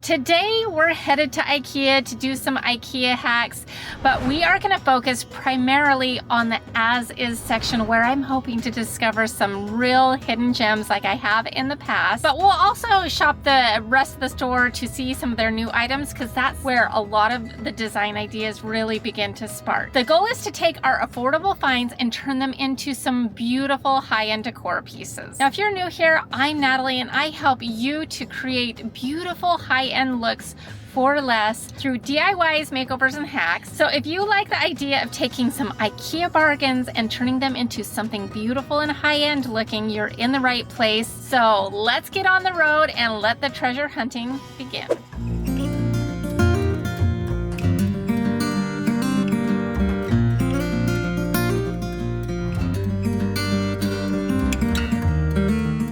Today we're headed to Ikea to do some Ikea hacks, but we are going to focus primarily on the as-is section where I'm hoping to discover some real hidden gems like I have in the past. But we'll also shop the rest of the store to see some of their new items, because that's where a lot of the design ideas really begin to spark. The goal is to take our affordable finds and turn them into some beautiful high-end decor pieces. Now, if you're new here, I'm Natalie and I help you to create beautiful high-end looks for less through DIYs, makeovers, and hacks. So if you like the idea of taking some Ikea bargains and turning them into something beautiful and high-end looking, you're in the right place. So let's get on the road and let the treasure hunting begin.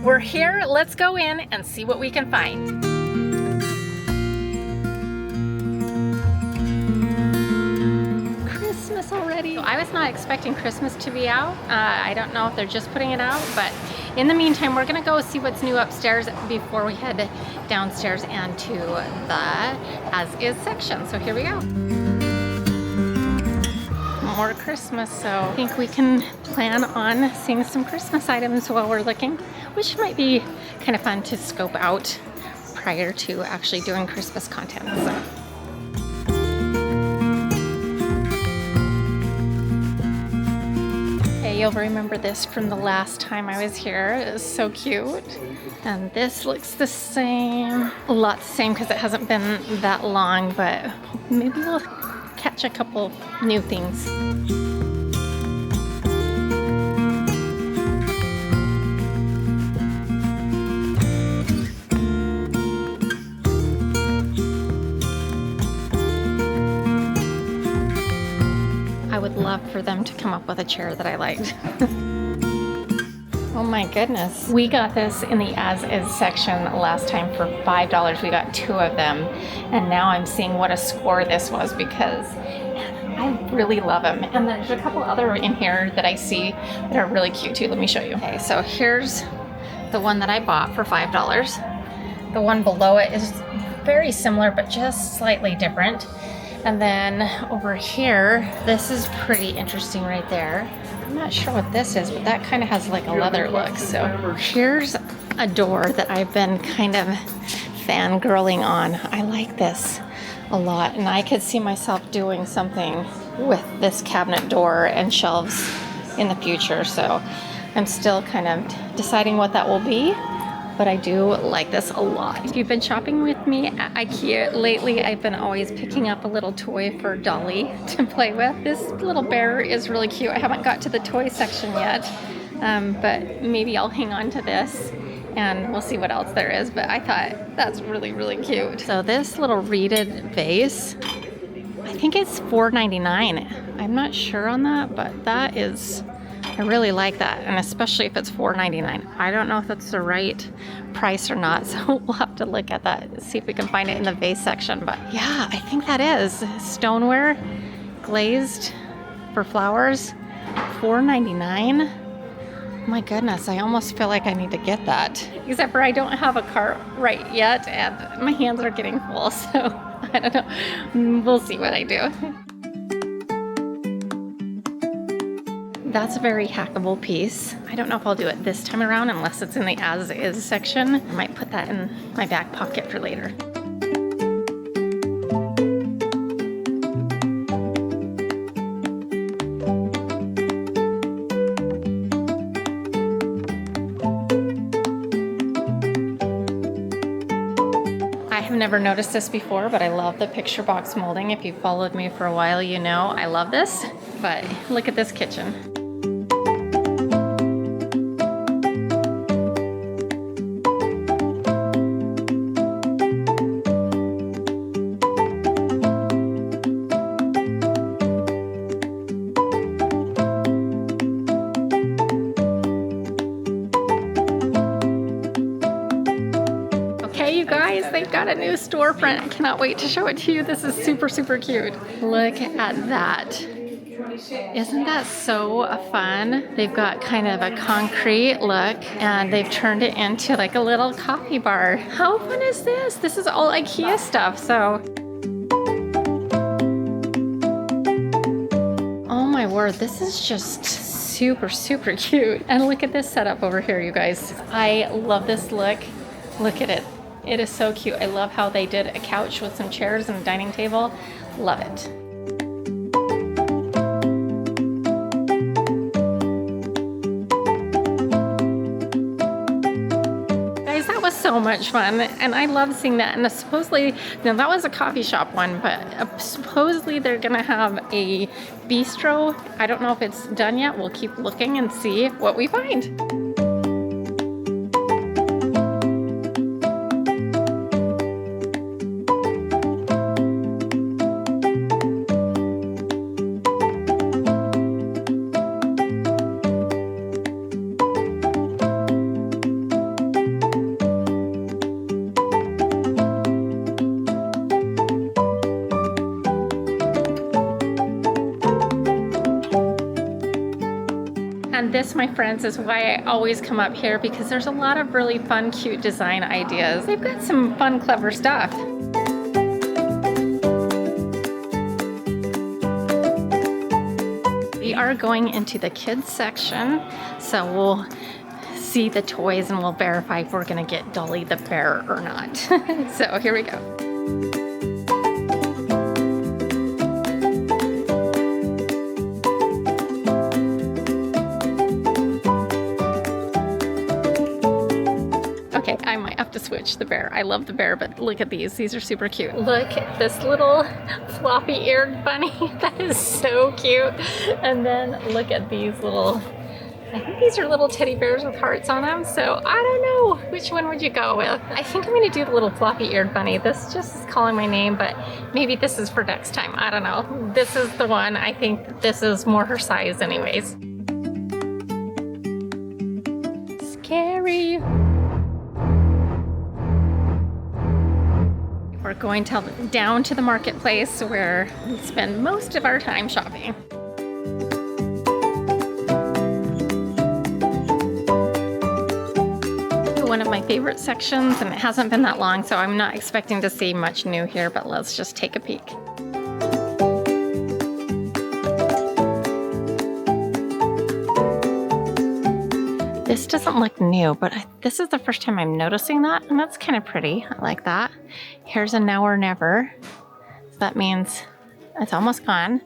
We're here, let's go in and see what we can find. Christmas already. So I was not expecting Christmas to be out. I don't know if they're just putting it out, but in the meantime, we're gonna go see what's new upstairs before we head downstairs and to the as-is section. So here we go. More Christmas, so I think we can plan on seeing some Christmas items while we're looking, which might be kind of fun to scope out prior to actually doing Christmas content. So. Okay, you'll remember this from the last time I was here. It was so cute. And this looks the same, a lot the same because it hasn't been that long, but maybe we'll catch a couple new things. I would love for them to come up with a chair that I liked. Oh my goodness. We got this in the as-is section last time for $5. We got 2 of them. And now I'm seeing what a score this was because I really love them. And there's a couple other in here that I see that are really cute too. Let me show you. Okay, so here's the one that I bought for $5. The one below it is very similar, but just slightly different. And then over here, this is pretty interesting right there. I'm not sure what this is, but that kind of has like a leather look. So here's a door that I've been kind of fangirling on. I like this a lot, and I could see myself doing something with this cabinet door and shelves in the future. So I'm still kind of deciding what that will be, but I do like this a lot. If you've been shopping with me at Ikea lately, I've been always picking up a little toy for Dolly to play with. This little bear is really cute. I haven't got to the toy section yet, but maybe I'll hang on to this and we'll see what else there is. But I thought that's really, really cute. So this little reeded vase, I think it's $4.99. I'm not sure on that, but that is, I really like that, and especially if it's $4.99. I don't know if that's the right price or not, so we'll have to look at that, see if we can find it in the vase section. But yeah, I think that is stoneware, glazed for flowers, $4.99. My goodness, I almost feel like I need to get that. Except for I don't have a cart right yet, and my hands are getting full, so I don't know. We'll see what I do. That's a very hackable piece. I don't know if I'll do it this time around unless it's in the as-is section. I might put that in my back pocket for later. I have never noticed this before, but I love the picture box molding. If you've followed me for a while, you know I love this. But look at this kitchen. They've got a new storefront. I cannot wait to show it to you. This is super, super cute. Look at that. Isn't that so fun? They've got kind of a concrete look and they've turned it into like a little coffee bar. How fun is this? This is all Ikea stuff, so. Oh my word, this is just super, super cute. And look at this setup over here, you guys. I love this look. Look at it. It is so cute. I love how they did a couch with some chairs and a dining table. Love it. So much fun, and I love seeing that. And supposedly, now that was a coffee shop one, but supposedly they're gonna have a bistro. I don't know if it's done yet. We'll keep looking and see what we find. And this, my friends, is why I always come up here, because there's a lot of really fun, cute design ideas. They've got some fun, clever stuff. We are going into the kids section, so we'll see the toys and we'll verify if we're gonna get Dolly the bear or not. So here we go. Okay, I might have to switch the bear. I love the bear, but look at these. These are super cute. Look at this little floppy-eared bunny. That is so cute. And then look at these little, I think these are little teddy bears with hearts on them. So I don't know, which one would you go with? I think I'm gonna do the little floppy-eared bunny. This just is calling my name, but maybe this is for next time. I don't know. This is the one. I think this is more her size anyways. Scary. We're going down to the marketplace where we spend most of our time shopping. One of my favorite sections, and it hasn't been that long, so I'm not expecting to see much new here, but let's just take a peek. This doesn't look new, but this is the first time I'm noticing that, and that's kind of pretty. I like that. Here's a now or never. So that means it's almost gone.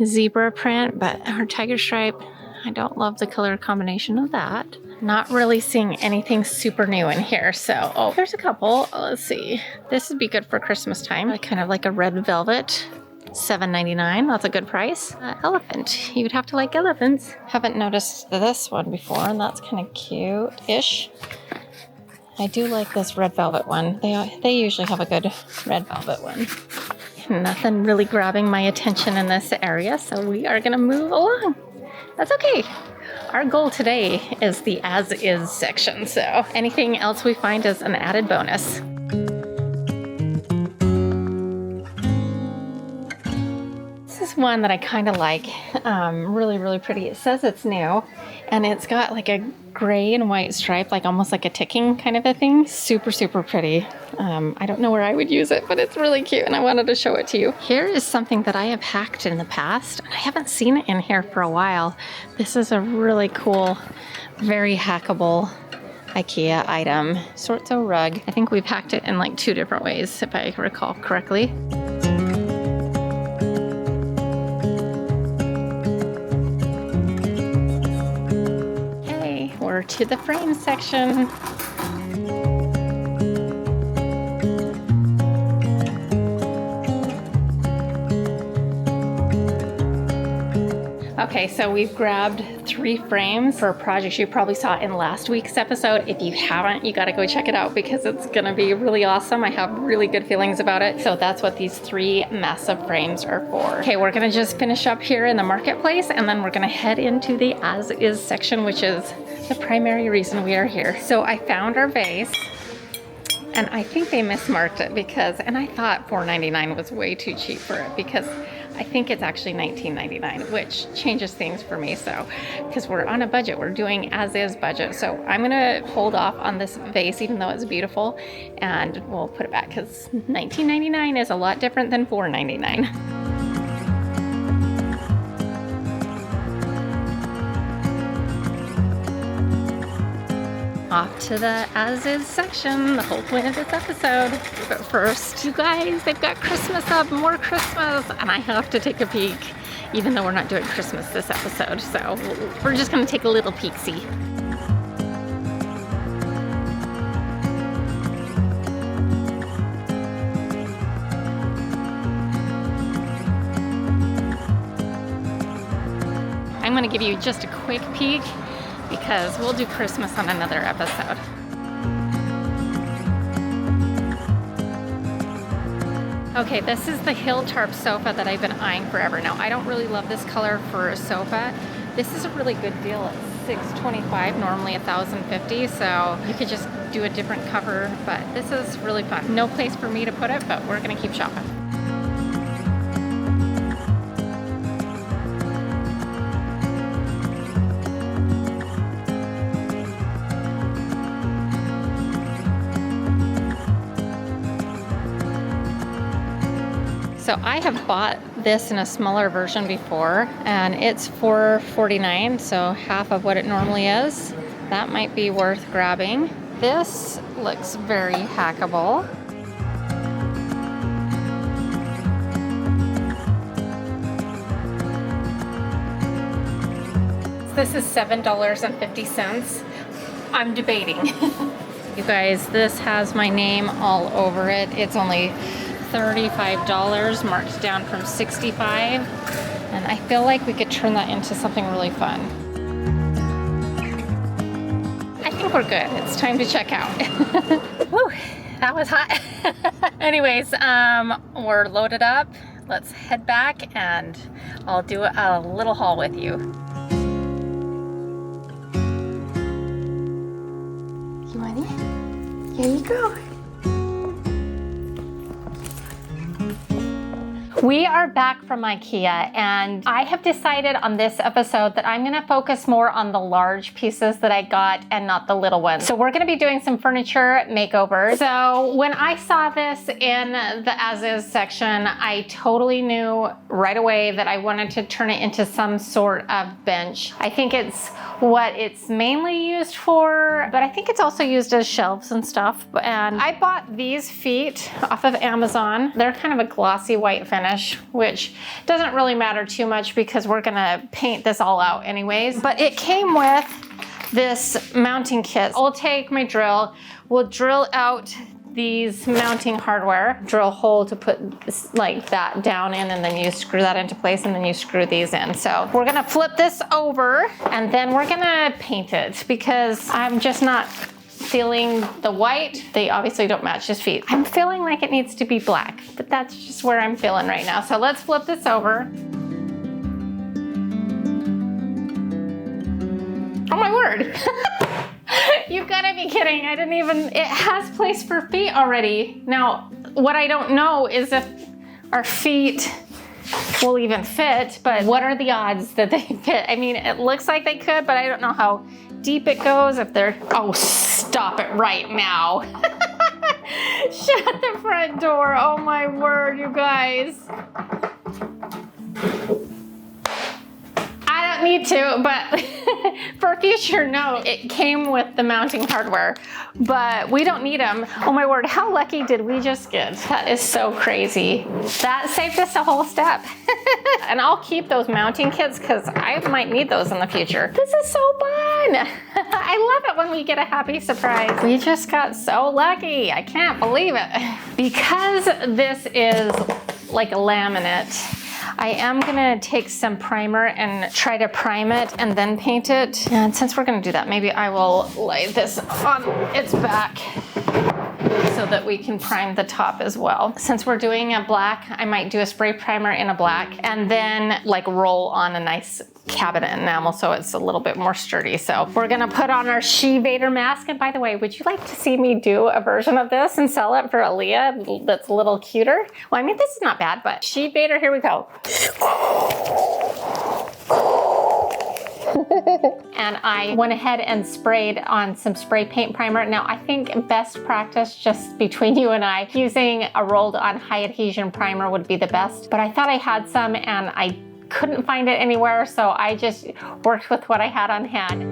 Zebra print, but our tiger stripe, I don't love the color combination of that. Not really seeing anything super new in here, so, oh, there's a couple. Let's see. This would be good for Christmas time. Kind of like a red velvet. $7.99, that's a good price. Elephant, you would have to like elephants. Haven't noticed this one before, and that's kind of cute-ish. I do like this red velvet one. They usually have a good red velvet one. Nothing really grabbing my attention in this area, so we are gonna move along. That's okay. Our goal today is the as-is section, so anything else we find is an added bonus. One that I kind of like, really, really pretty. It says it's new, and it's got like a gray and white stripe, like almost like a ticking kind of a thing. Super, super pretty. I don't know where I would use it, but it's really cute, and I wanted to show it to you. Here is something that I have hacked in the past, and I haven't seen it in here for a while. This is a really cool, very hackable Ikea item. Sortso rug. I think we've hacked it in like 2 different ways, if I recall correctly. To the frame section. Okay, so we've grabbed 3 frames for projects you probably saw in last week's episode. If you haven't, you gotta go check it out because it's gonna be really awesome. I have really good feelings about it. So that's what these 3 massive frames are for. Okay, we're gonna just finish up here in the marketplace, and then we're gonna head into the as-is section, which is the primary reason we are here. So I found our vase, and I think they mismarked it because, and I thought $4.99 was way too cheap for it because I think it's actually $19.99, which changes things for me. So, because we're on a budget, we're doing as is budget. So I'm gonna hold off on this vase, even though it's beautiful, and we'll put it back because $19.99 is a lot different than $4.99. Off to the as-is section, the whole point of this episode. But first, you guys, they've got Christmas up, more Christmas, and I have to take a peek, even though we're not doing Christmas this episode. So we're just gonna take a little peek-see. I'm gonna give you just a quick peek because we'll do Christmas on another episode. Okay, this is the hill tarp sofa that I've been eyeing forever. Now, I don't really love this color for a sofa. This is a really good deal. It's $625, normally $1,050, so you could just do a different cover, but this is really fun. No place for me to put it, but we're gonna keep shopping. So I have bought this in a smaller version before, and it's $4.49, so half of what it normally is. That might be worth grabbing. This looks very hackable. This is $7.50. I'm debating. You guys, this has my name all over it. It's only $35, marked down from $65, and I feel like we could turn that into something really fun. I think we're good. It's time to check out. Whew, that was hot. Anyways, we're loaded up. Let's head back and I'll do a little haul with you. You ready? Here you go. We are back from Ikea, and I have decided on this episode that I'm gonna focus more on the large pieces that I got and not the little ones. So we're gonna be doing some furniture makeovers. So when I saw this in the as-is section, I totally knew right away that I wanted to turn it into some sort of bench. I think it's what it's mainly used for, but I think it's also used as shelves and stuff. And I bought these feet off of Amazon. They're kind of a glossy white finish, which doesn't really matter too much because we're gonna paint this all out anyways. But it came with this mounting kit. I'll take my drill, we'll drill out these mounting hardware, drill a hole to put this, like that down in, and then you screw that into place, and then you screw these in. So we're gonna flip this over and then we're gonna paint it because I'm just not feeling the white. They obviously don't match his feet. I'm feeling like it needs to be black, but that's just where I'm feeling right now. So let's flip this over. Oh my word. You gotta be kidding. I didn't even, it has place for feet already. Now, what I don't know is if our feet will even fit, but what are the odds that they fit? I mean, it looks like they could, but I don't know how deep it goes, if they're, oh, stop it right now. Shut the front door. Oh my word, you guys. I don't need to, but for future note, it came with the mounting hardware, but we don't need them. Oh my word, how lucky did we just get? That is so crazy. That saved us a whole step. And I'll keep those mounting kits because I might need those in the future. This is so fun. I love it when we get a happy surprise. We just got so lucky. I can't believe it. Because this is like a laminate, I am gonna take some primer and try to prime it and then paint it. And since we're gonna do that, maybe I will lay this on its back so that we can prime the top as well. Since we're doing a black, I might do a spray primer in a black and then like roll on a nice cabinet enamel so it's a little bit more sturdy. So we're gonna put on our She Vader mask. And by the way, would you like to see me do a version of this and sell it for Aaliyah that's a little cuter? Well, I mean, this is not bad, but She Vader, here we go. And I went ahead and sprayed on some spray paint primer. Now I think best practice, just between you and I, using a rolled on high adhesion primer would be the best. But I thought I had some and I couldn't find it anywhere, so I just worked with what I had on hand.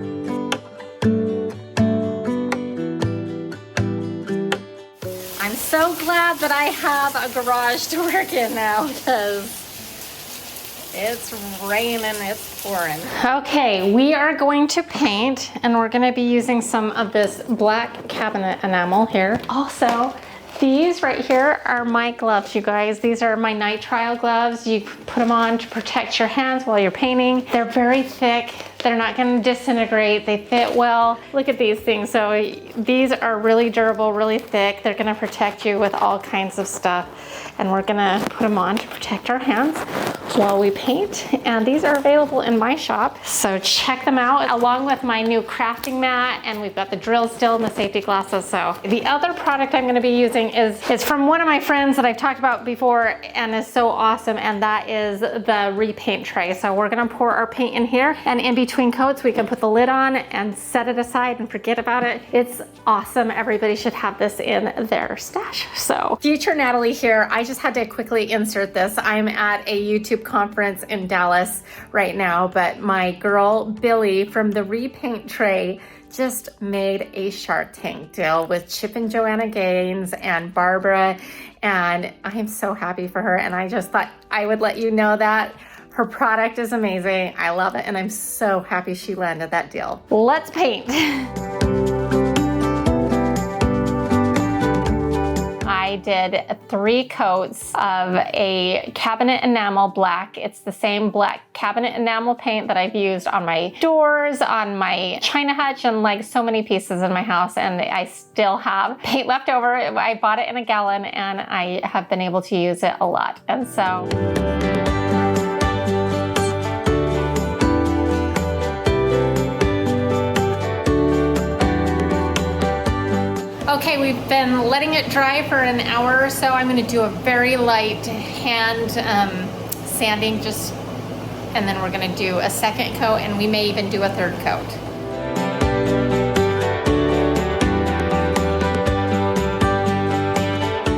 I'm so glad that I have a garage to work in now because it's raining, it's pouring. Okay, we are going to paint and we're gonna be using some of this black cabinet enamel here. Also, these right here are my gloves, you guys. These are my nitrile gloves. You put them on to protect your hands while you're painting. They're very thick. They're not gonna disintegrate. They fit well. Look at these things. So these are really durable, really thick. They're gonna protect you with all kinds of stuff. And we're gonna put them on to protect our hands while we paint. And these are available in my shop, so check them out, along with my new crafting mat, and we've got the drill still and the safety glasses. So the other product I'm gonna be using is from one of my friends that I've talked about before and is so awesome, and that is the repaint tray. So we're gonna pour our paint in here, and in between coats we can put the lid on and set it aside and forget about it. It's awesome. Everybody should have this in their stash. So future Natalie here. I just had to quickly insert this. I'm at a YouTube conference in Dallas right now, but my girl Billy from the Repaint Tray just made a Shark Tank deal with Chip and Joanna Gaines and Barbara, and I'm so happy for her, and I just thought I would let you know that. Her product is amazing. I love it, and I'm so happy she landed that deal. Let's paint. I did 3 coats of a cabinet enamel black. It's the same black cabinet enamel paint that I've used on my doors, on my china hutch, and like so many pieces in my house, and I still have paint left over. I bought it in a gallon and I have been able to use it a lot. And so okay, we've been letting it dry for an hour or so. I'm gonna do a very light hand sanding, and then we're gonna do a second coat, and we may even do a third coat.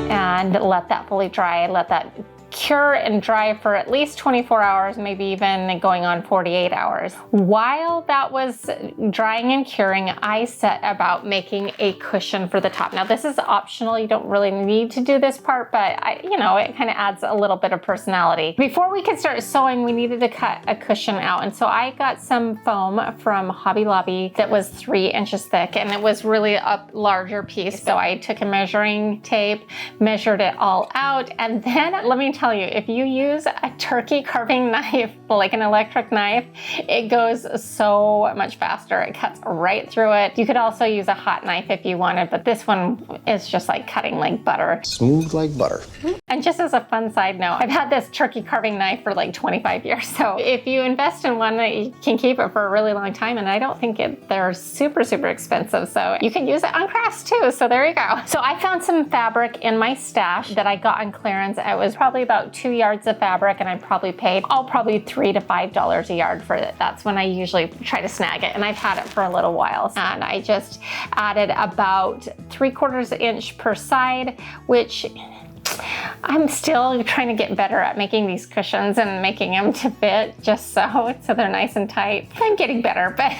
And let that fully dry, let that cure and dry for at least 24 hours, maybe even going on 48 hours. While that was drying and curing, I set about making a cushion for the top. Now this is optional, you don't really need to do this part, but it kind of adds a little bit of personality. Before we could start sewing, we needed to cut a cushion out, and so I got some foam from Hobby Lobby that was 3 inches thick, and it was really a larger piece. So I took a measuring tape, measured it all out, and then let me tell you, if you use a turkey carving knife, like an electric knife, it goes so much faster. It cuts right through it. You could also use a hot knife if you wanted, but this one is just like cutting like butter. Smooth like butter. And just as a fun side note, I've had this turkey carving knife for like 25 years. So if you invest in one, you can keep it for a really long time. And I don't think they're super, super expensive. So you can use it on crafts too. So there you go. So I found some fabric in my stash that I got on clearance. It was probably about 2 yards of fabric, and I probably paid probably $3 to $5 a yard for it. That's when I usually try to snag it, and I've had it for a little while. And I just added about 3/4 inch per side, which I'm still trying to get better at making these cushions and making them to fit just so they're nice and tight. I'm getting better, but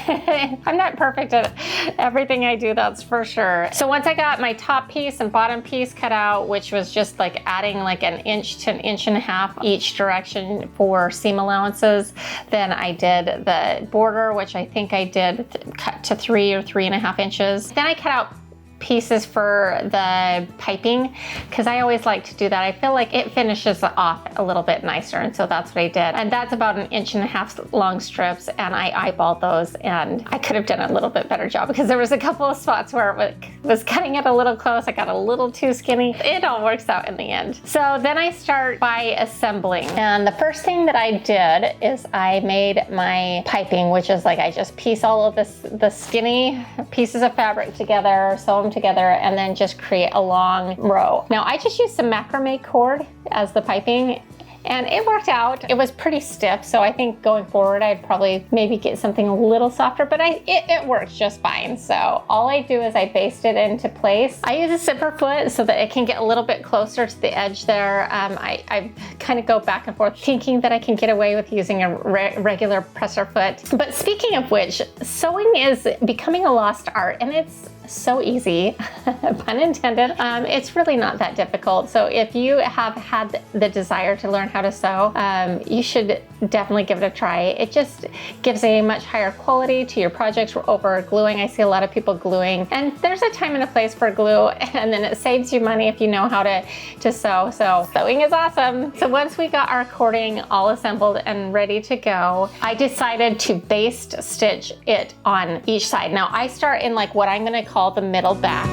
I'm not perfect at everything I do, that's for sure. So once I got my top piece and bottom piece cut out, which was just like adding like 1 inch to 1.5 inches each direction for seam allowances, then I did the border, which I think I did cut to 3 or 3.5 inches. Then I cut out pieces for the piping, because I always like to do that. I feel like it finishes off a little bit nicer, and so that's what I did. And that's about 1.5 inch long strips, and I eyeballed those, and I could have done a little bit better job because there was a couple of spots where it was cutting it a little close. I got a little too skinny. It all works out in the end. So then I start by assembling, and the first thing that I did is I made my piping, which is like I just piece all of the skinny pieces of fabric together, sew them together, and then just create a long row. Now I just used some macrame cord as the piping, and it worked out. It was pretty stiff, so I think going forward I'd probably maybe get something a little softer, but it works just fine. So all I do is I baste it into place. I use a zipper foot so that it can get a little bit closer to the edge there. I kind of go back and forth thinking that I can get away with using a regular presser foot. But speaking of which, sewing is becoming a lost art, and it's so easy, pun intended. It's really not that difficult. So if you have had the desire to learn how to sew, you should definitely give it a try. It just gives a much higher quality to your projects over gluing. I see a lot of people gluing, and there's a time and a place for glue, and then it saves you money if you know how to sew. So sewing is awesome. So once we got our cording all assembled and ready to go, I decided to baste stitch it on each side. Now I start in like what I'm gonna call the middle back.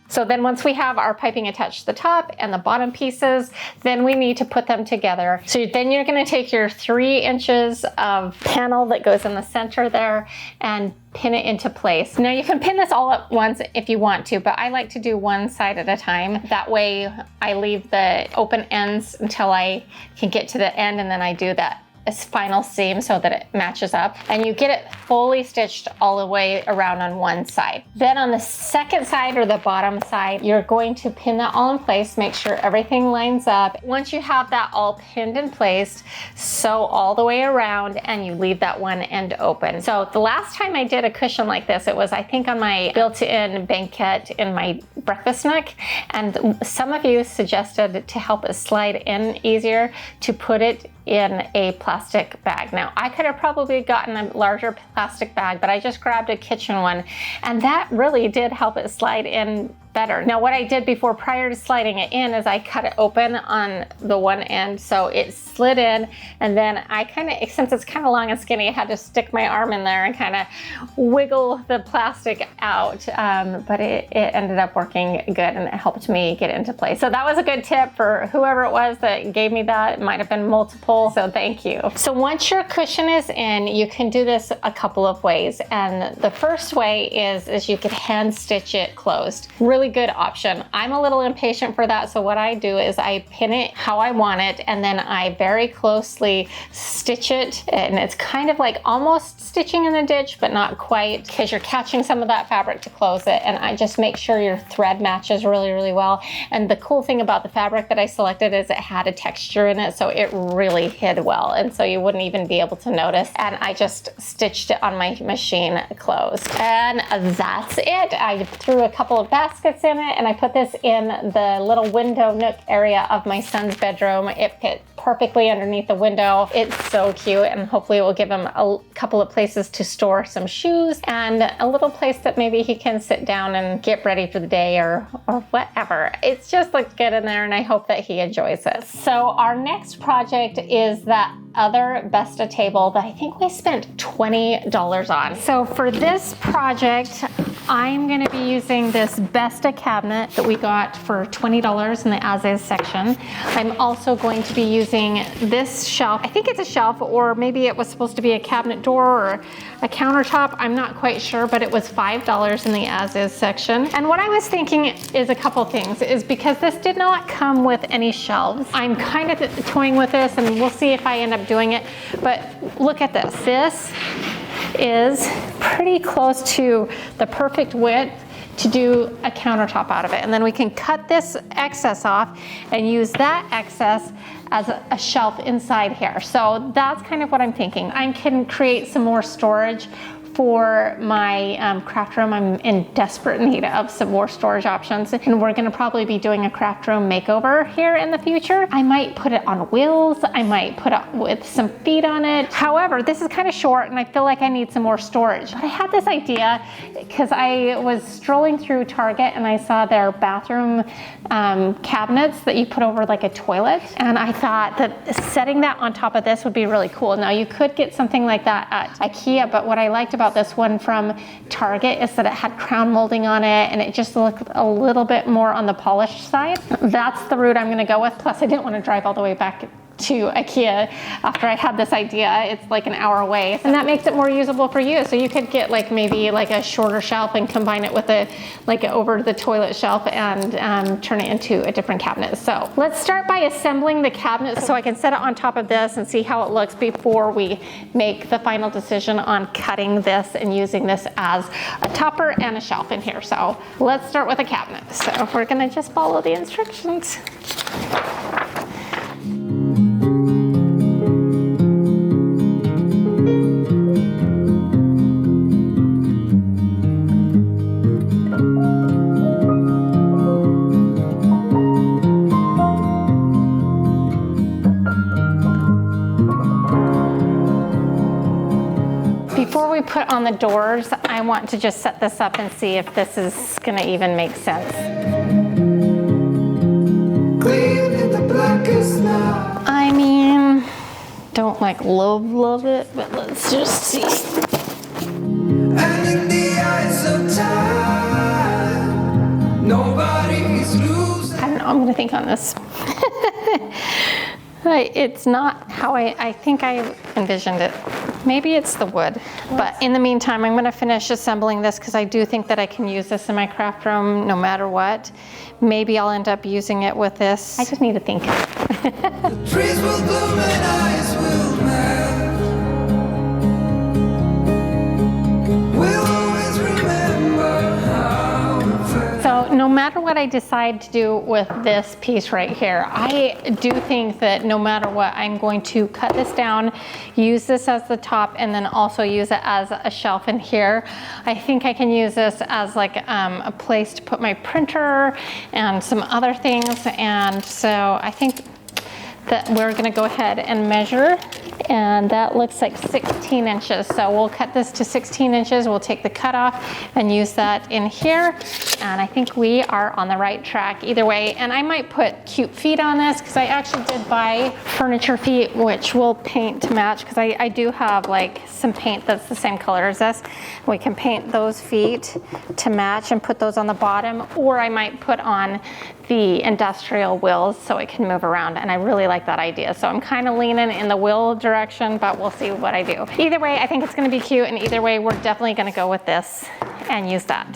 So then once we have our piping attached to the top and the bottom pieces, then we need to put them together. So then you're gonna take your 3 inches of panel that goes in the center there and pin it into place. Now you can pin this all at once if you want to, but I like to do one side at a time. That way I leave the open ends until I can get to the end, and then I do that final seam so that it matches up, and you get it fully stitched all the way around on one side. Then on the second side, or the bottom side, you're going to pin that all in place, make sure everything lines up. Once you have that all pinned in place, sew all the way around, and you leave that one end open. So the last time I did a cushion like this, it was I think on my built-in banquette in my breakfast nook, and some of you suggested to help it slide in easier to put it in a plastic bag. Now I could have probably gotten a larger plastic bag, but I just grabbed a kitchen one, and that really did help it slide in better. Now what I did before, prior to sliding it in, is I cut it open on the one end so it slid in, and then I since it's kind of long and skinny, I had to stick my arm in there and kind of wiggle the plastic out, but it ended up working good, and it helped me get into place. So that was a good tip for whoever it was that gave me that. It might have been multiple, so thank you. So once your cushion is in, you can do this a couple of ways, and the first way is you could hand stitch it closed. Really good option. I'm a little impatient for that, so what I do is I pin it how I want it, and then I very closely stitch it, and it's kind of like almost stitching in the ditch, but not quite, because you're catching some of that fabric to close it, and I just make sure your thread matches really, really well. And the cool thing about the fabric that I selected is it had a texture in it, so it really hid well, and so you wouldn't even be able to notice. And I just stitched it on my machine closed, and that's it. I threw a couple of baskets in it, and I put this in the little window nook area of my son's bedroom. It fit perfectly underneath the window. It's so cute, and hopefully it will give him a couple of places to store some shoes, and a little place that maybe he can sit down and get ready for the day or whatever. It just looks good in there, and I hope that he enjoys it. So our next project is that other Besta table that I think we spent $20 on. So for this project, I'm going to be using this Besta cabinet that we got for $20 in the ASIS section. I'm also going to be using this shelf. I think it's a shelf, or maybe it was supposed to be a cabinet door or a countertop. I'm not quite sure, but it was $5 in the ASIS section. And what I was thinking is a couple things, is because this did not come with any shelves. I'm kind of toying with this, and we'll see if I end up doing it, but look at this. This is pretty close to the perfect width to do a countertop out of it. And then we can cut this excess off and use that excess as a shelf inside here. So that's kind of what I'm thinking. I can create some more storage for my craft room. I'm in desperate need of some more storage options, and we're gonna probably be doing a craft room makeover here in the future. I might put it on wheels. I might put it with some feet on it. However, this is kind of short and I feel like I need some more storage. But I had this idea because I was strolling through Target and I saw their bathroom cabinets that you put over like a toilet. And I thought that setting that on top of this would be really cool. Now you could get something like that at Ikea, but what I liked about this one from Target is that it had crown molding on it and it just looked a little bit more on the polished side. That's the route I'm gonna go with. Plus I didn't want to drive all the way back to Ikea after I had this idea. It's like an hour away, and that makes it more usable for you. So you could get like maybe like a shorter shelf and combine it with a like over the toilet shelf and turn it into a different cabinet. So let's start by assembling the cabinet so I can set it on top of this and see how it looks before we make the final decision on cutting this and using this as a topper and a shelf in here. So let's start with a cabinet. So we're gonna just follow the instructions. Before we put on the doors, I want to just set this up and see if this is gonna even make sense. I mean, don't like love it, but let's just see. And in the eyes of time, nobody's losing. I don't know, I'm gonna think on this. It's not how I think I envisioned it. Maybe it's the wood, but in the meantime, I'm gonna finish assembling this because I do think that I can use this in my craft room no matter what. Maybe I'll end up using it with this. I just need to think. The trees will bloom and eyes will melt. We'll always remember how it felt. So no matter what I decide to do with this piece right here, I do think that no matter what, I'm going to cut this down, use this as the top, and then also use it as a shelf in here. I think I can use this as like a place to put my printer and some other things. And so I think that we're gonna go ahead and measure, and that looks like 16 inches. So we'll cut this to 16 inches. We'll take the cut off and use that in here. And I think we are on the right track either way. And I might put cute feet on this because I actually did buy furniture feet, which we'll paint to match because I do have like some paint that's the same color as this. We can paint those feet to match and put those on the bottom, or I might put on the industrial wheels so it can move around, and I really like that idea. So I'm kind of leaning in the wheel direction, but we'll see what I do. Either way, I think it's gonna be cute, and either way, we're definitely gonna go with this and use that.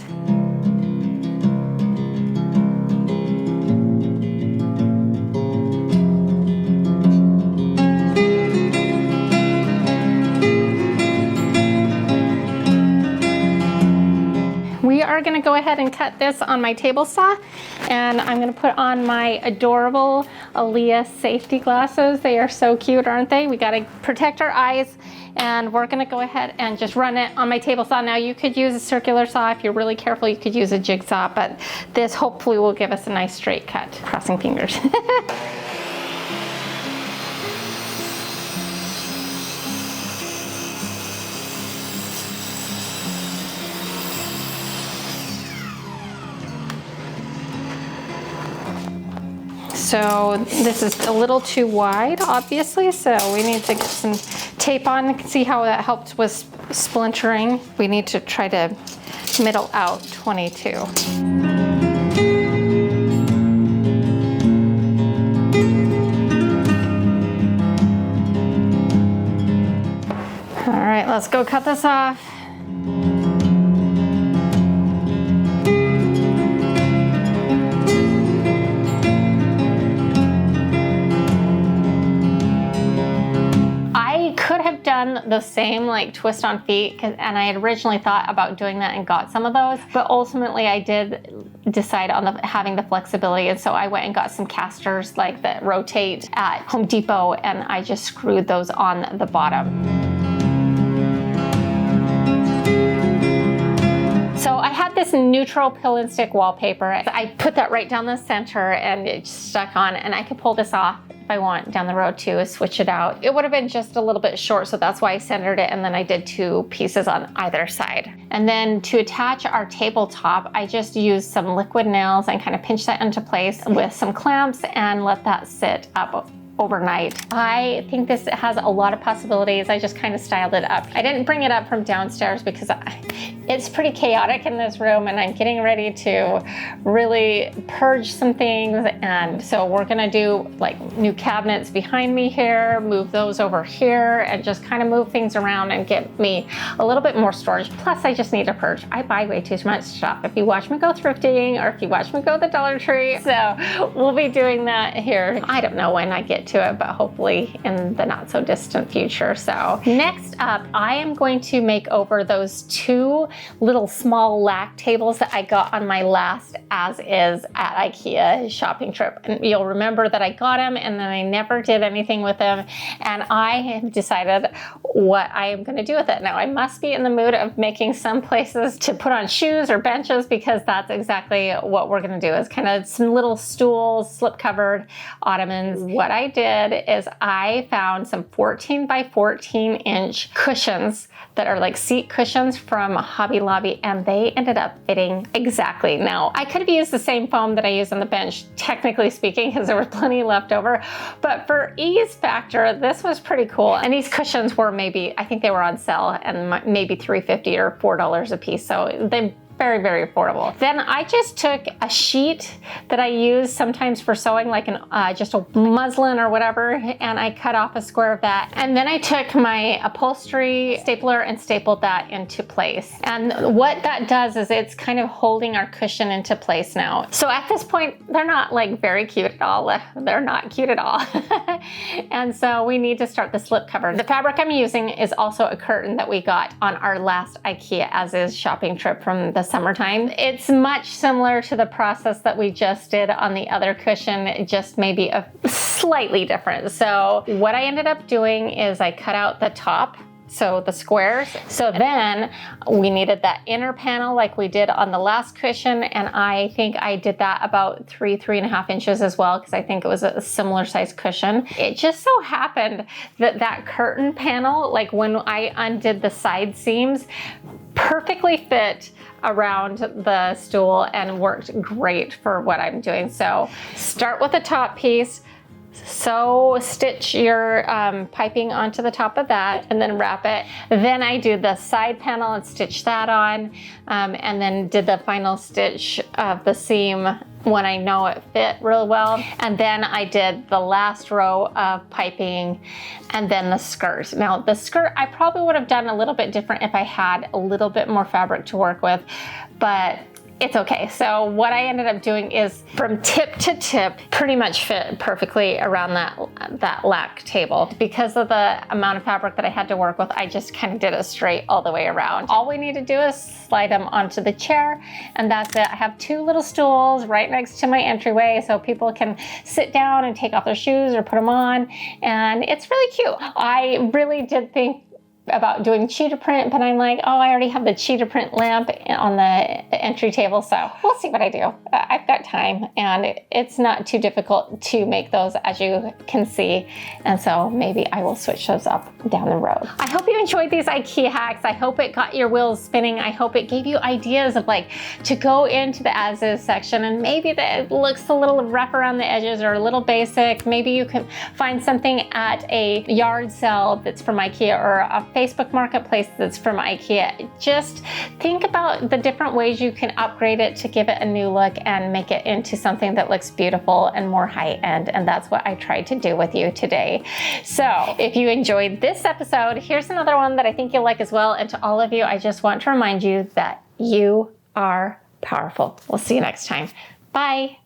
We are gonna go ahead and cut this on my table saw, and I'm gonna put on my adorable Aaliyah safety glasses. They are so cute, aren't they? We gotta protect our eyes, and we're gonna go ahead and just run it on my table saw. Now you could use a circular saw. If you're really careful, you could use a jigsaw, but this hopefully will give us a nice straight cut. Crossing fingers. So this is a little too wide, obviously, so we need to get some tape on and see how that helps with splintering. We need to try to middle out 22. All right, let's go cut this off. Done the same like twist on feet, and I had originally thought about doing that and got some of those, but ultimately I did decide on having the flexibility, and so I went and got some casters like that rotate at Home Depot, and I just screwed those on the bottom. neutral pill and stick wallpaper. I put that right down the center and it stuck on, and I could pull this off if I want down the road to switch it out. It would have been just a little bit short, so that's why I centered it, and then I did 2 pieces on either side. And then to attach our tabletop, I just used some liquid nails and kind of pinch that into place with some clamps and let that sit up overnight. I think this has a lot of possibilities. I just kind of styled it up. I didn't bring it up from downstairs because it's pretty chaotic in this room, and I'm getting ready to really purge some things. And so we're gonna do like new cabinets behind me here, move those over here, and just kind of move things around and get me a little bit more storage. Plus, I just need to purge. I buy way too much stuff. If you watch me go thrifting, or if you watch me go to the Dollar Tree, so we'll be doing that here. I don't know when I get to it, but hopefully in the not so distant future. So next up, I am going to make over those 2 little small lack tables that I got on my last as is at Ikea shopping trip. And you'll remember that I got them and then I never did anything with them. And I have decided what I am going to do with it. Now I must be in the mood of making some places to put on shoes or benches, because that's exactly what we're going to do, is kind of some little stools, slip covered ottomans. What I did is I found some 14 by 14 inch cushions that are like seat cushions from Hobby Lobby, and they ended up fitting exactly. Now, I could have used the same foam that I used on the bench, technically speaking, because there was plenty left over, but for ease factor, this was pretty cool. And these cushions were maybe, I think they were on sale, and maybe $3.50 or $4 a piece, so they very, very affordable. Then I just took a sheet that I use sometimes for sewing, like just a muslin or whatever, and I cut off a square of that. And then I took my upholstery stapler and stapled that into place. And what that does is it's kind of holding our cushion into place now. So at this point, they're not like very cute at all. They're not cute at all. And so we need to start the slip cover. The fabric I'm using is also a curtain that we got on our last Ikea as is shopping trip from the summertime. It's much similar to the process that we just did on the other cushion, just maybe a slightly different. So what I ended up doing is I cut out the top, so the squares. So then we needed that inner panel like we did on the last cushion, and I think I did that about 3.5 inches as well, because I think it was a similar size cushion. It just so happened that that curtain panel, like when I undid the side seams, perfectly fit around the stool and worked great for what I'm doing. So start with the top piece, so stitch your piping onto the top of that and then wrap it. Then I do the side panel and stitch that on, and then did the final stitch of the seam when I know it fit real well. And then I did the last row of piping and then the skirt. Now the skirt, I probably would have done a little bit different if I had a little bit more fabric to work with, but it's okay. So what I ended up doing is from tip to tip, pretty much fit perfectly around that lack table. Because of the amount of fabric that I had to work with, I just kind of did it straight all the way around. All we need to do is slide them onto the chair, and that's it. I have 2 little stools right next to my entryway, so people can sit down and take off their shoes or put them on, and it's really cute. I really did think about doing cheetah print, but I'm like, oh, I already have the cheetah print lamp on the entry table, so we'll see what I do. I've got time, and it's not too difficult to make those, as you can see, and so maybe I will switch those up down the road. I hope you enjoyed these IKEA hacks. I hope it got your wheels spinning. I hope it gave you ideas of like to go into the as is section, and maybe that it looks a little rough around the edges or a little basic. Maybe you can find something at a yard sale that's from IKEA, or a Facebook Marketplace that's from IKEA. Just think about the different ways you can upgrade it to give it a new look and make it into something that looks beautiful and more high-end, and that's what I tried to do with you today. So if you enjoyed this episode, here's another one that I think you'll like as well. And to all of you, I just want to remind you that you are powerful. We'll see you next time. Bye.